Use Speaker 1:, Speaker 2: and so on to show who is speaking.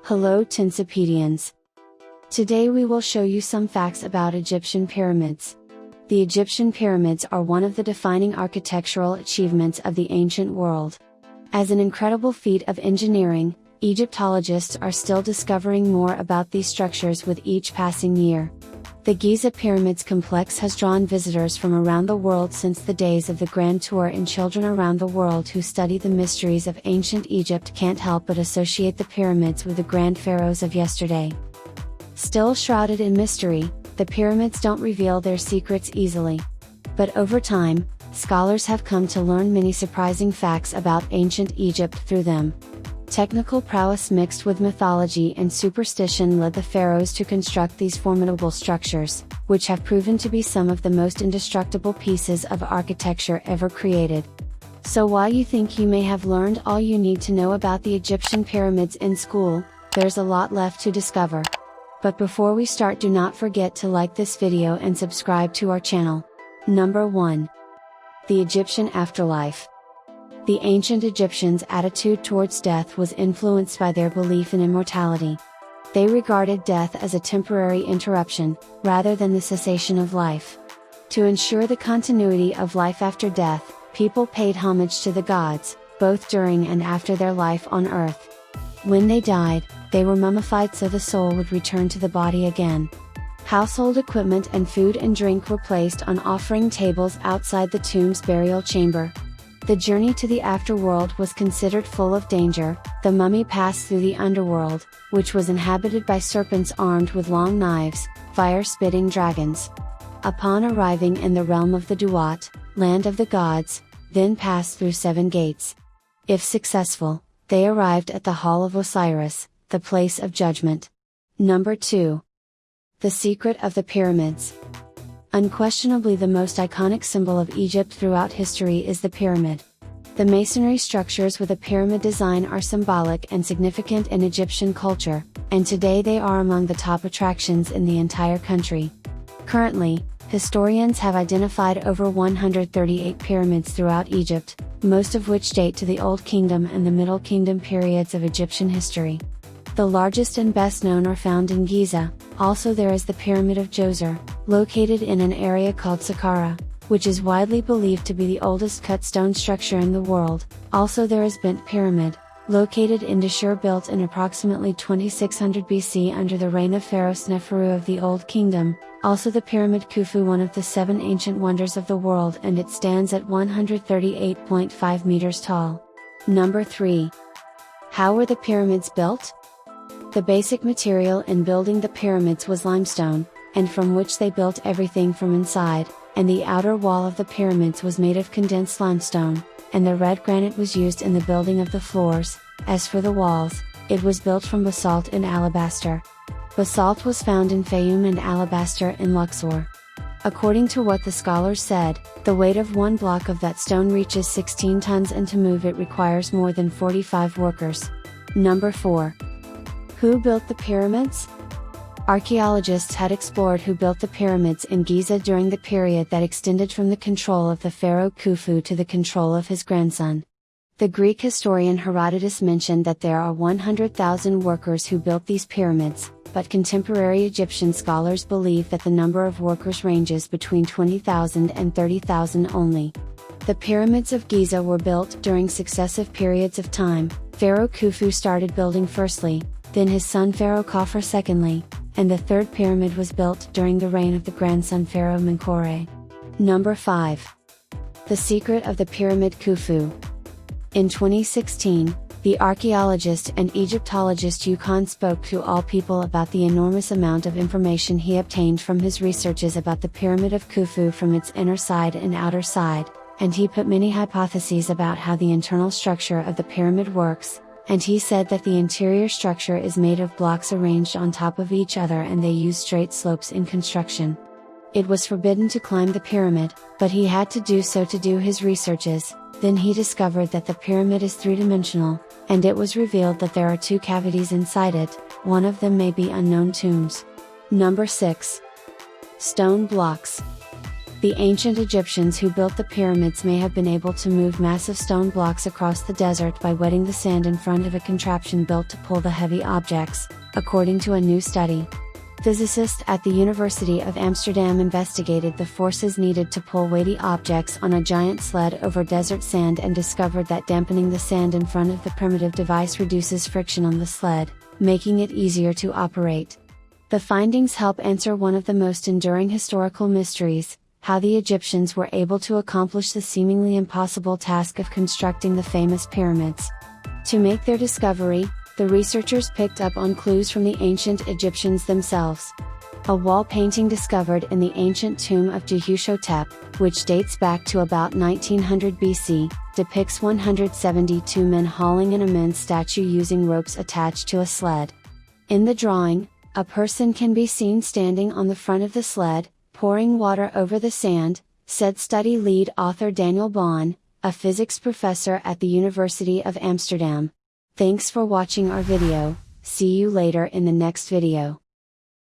Speaker 1: Hello Tinsipedians! Today we will show you some facts about Egyptian pyramids. The Egyptian pyramids are one of the defining architectural achievements of the ancient world. As an incredible feat of engineering, Egyptologists are still discovering more about these structures with each passing year. The Giza Pyramids complex has drawn visitors from around the world since the days of the Grand Tour, and children around the world who study the mysteries of ancient Egypt can't help but associate the pyramids with the grand pharaohs of yesterday. Still shrouded in mystery, the pyramids don't reveal their secrets easily. But over time, scholars have come to learn many surprising facts about ancient Egypt through them. Technical prowess mixed with mythology and superstition led the pharaohs to construct these formidable structures, which have proven to be some of the most indestructible pieces of architecture ever created. So while you think you may have learned all you need to know about the Egyptian pyramids in school, there's a lot left to discover. But before we start, do not forget to like this video and subscribe to our channel. Number 1. The Egyptian afterlife. The ancient Egyptians' attitude towards death was influenced by their belief in immortality. They regarded death as a temporary interruption, rather than the cessation of life. To ensure the continuity of life after death, people paid homage to the gods, both during and after their life on earth. When they died, they were mummified so the soul would return to the body again. Household equipment and food and drink were placed on offering tables outside the tomb's burial chamber. The journey to the afterworld was considered full of danger. The mummy passed through the underworld, which was inhabited by serpents armed with long knives, fire-spitting dragons. Upon arriving in the realm of the Duat, land of the gods, then passed through 7 gates. If successful, they arrived at the Hall of Osiris, the place of judgment. Number 2. The secret of the pyramids. Unquestionably the most iconic symbol of Egypt throughout history is the pyramid. The masonry structures with a pyramid design are symbolic and significant in Egyptian culture, and today they are among the top attractions in the entire country. Currently, historians have identified over 138 pyramids throughout Egypt, most of which date to the Old Kingdom and the Middle Kingdom periods of Egyptian history. The largest and best known are found in Giza. Also there is the Pyramid of Djoser, located in an area called Saqqara, which is widely believed to be the oldest cut stone structure in the world. Also there is Bent Pyramid, located in Dashur, built in approximately 2600 BC under the reign of Pharaoh Sneferu of the Old Kingdom. Also the Pyramid Khufu, one of the 7 ancient wonders of the world, and it stands at 138.5 meters tall. Number 3. How were the pyramids built? The basic material in building the pyramids was limestone, and from which they built everything from inside, and the outer wall of the pyramids was made of condensed limestone, and the red granite was used in the building of the floors. As for the walls, it was built from basalt and alabaster. Basalt was found in Fayum and alabaster in Luxor. According to what the scholars said, the weight of one block of that stone reaches 16 tons, and to move it requires more than 45 workers. Number 4. Who built the pyramids? Archaeologists had explored who built the pyramids in Giza during the period that extended from the control of the pharaoh Khufu to the control of his grandson. The Greek historian Herodotus mentioned that there are 100,000 workers who built these pyramids, but contemporary Egyptian scholars believe that the number of workers ranges between 20,000 and 30,000 only. The pyramids of Giza were built during successive periods of time. Pharaoh Khufu started building firstly, then his son Pharaoh Khafre secondly, and the third pyramid was built during the reign of the grandson Pharaoh Menkaure. Number 5. The secret of the Pyramid Khufu. In 2016, the archaeologist and Egyptologist Yukon spoke to all people about the enormous amount of information he obtained from his researches about the Pyramid of Khufu from its inner side and outer side, and he put many hypotheses about how the internal structure of the pyramid works. And he said that the interior structure is made of blocks arranged on top of each other, and they use straight slopes in construction. It was forbidden to climb the pyramid, but he had to do so to do his researches. Then he discovered that the pyramid is 3-dimensional, and it was revealed that there are 2 cavities inside it. One of them may be unknown tombs. Number 6. Stone blocks. The ancient Egyptians who built the pyramids may have been able to move massive stone blocks across the desert by wetting the sand in front of a contraption built to pull the heavy objects, according to a new study. Physicists at the University of Amsterdam investigated the forces needed to pull weighty objects on a giant sled over desert sand and discovered that dampening the sand in front of the primitive device reduces friction on the sled, making it easier to operate. The findings help answer one of the most enduring historical mysteries: how the Egyptians were able to accomplish the seemingly impossible task of constructing the famous pyramids. To make their discovery, the researchers picked up on clues from the ancient Egyptians themselves. A wall painting discovered in the ancient tomb of Jehushotep, which dates back to about 1900 BC, depicts 172 men hauling an immense statue using ropes attached to a sled. In the drawing, a person can be seen standing on the front of the sled, pouring water over the sand, said study lead author Daniel Baan, a physics professor at the University of Amsterdam. Thanks for watching our video. See you later in the next video.